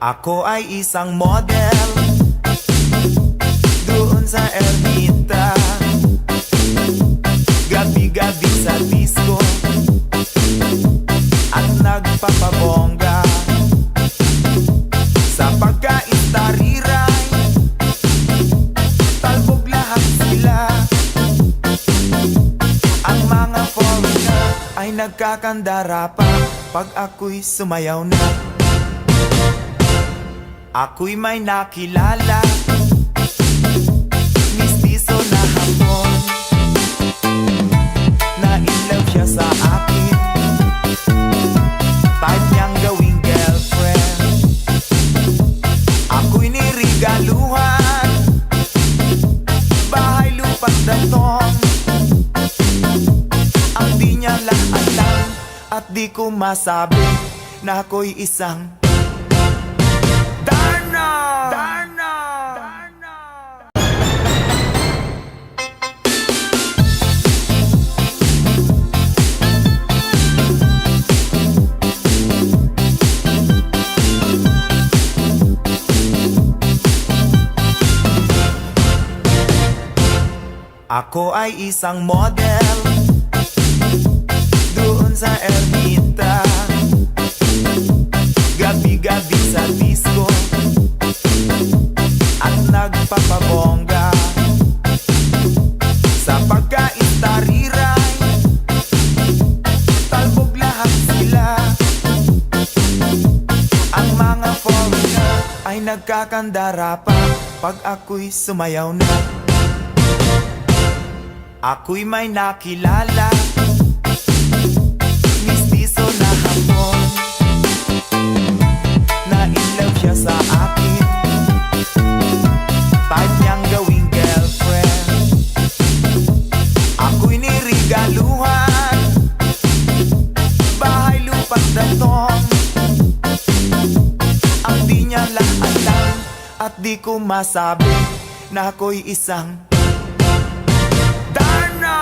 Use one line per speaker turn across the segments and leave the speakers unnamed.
Ako ay isang model doon sa Ermita, gabi-gabi sa disco at nagpapabongga sa pagka-istariray. Talbog lahat sila, ang mga foreigner ay nagkakandara pa pag ako'y sumayaw na. Ako'y may nakilala, mistiso na hapon, na in love siya sa akin, type niyang gawing girlfriend. Ako'y nirigaluhan, bahay lupa't datong, ang di niya lang alam at di ko masabi na ako'y isang Darna! Ako ay isang model doon sa Ermita, gabi-gabi sa disco at nagpapabongga sa pagka-istariray. Talbog lahat sila, ang mga foreigner ay nagkakandara pa pag ako'y sumayaw na. Ako'y may nakilala, mistiso na hapon, na in love siya sa akin, type niyang gawing girlfriend. Ako'y nirigaluhan, bahay lupa't datong, ang di niya lang alam at di ko masabi na ako'y isang Darna!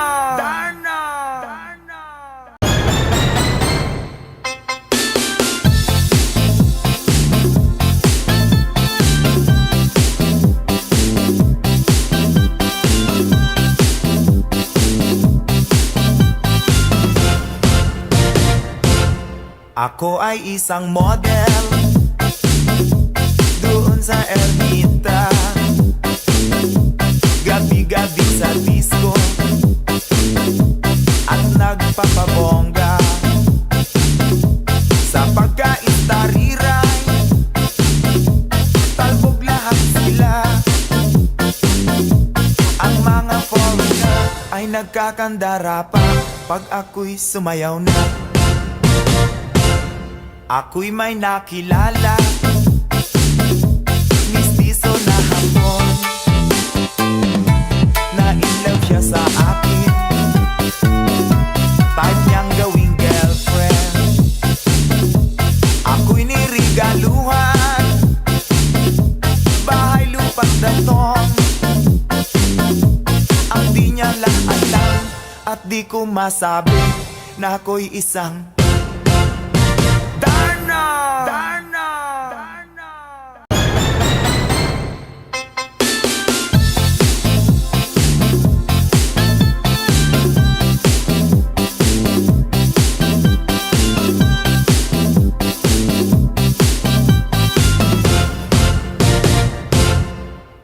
Ako ay isang model doon sa Ermita, gabi-gabi sa disco at nagpapabongga sa pagka-istariray. Talbog lahat sila, ang mga foreigner ay nagkakandara pa pag ako'y sumayaw na. Ako'y may nakilala, mistiso na hapon, na in love siya sa akin, type niyang gawing girlfriend. Ako'y nirigaluhan, bahay lupa't datong, ang di niya lang alam at di ko masabi na ako'y isang Darna!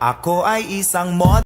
Ako ay isang model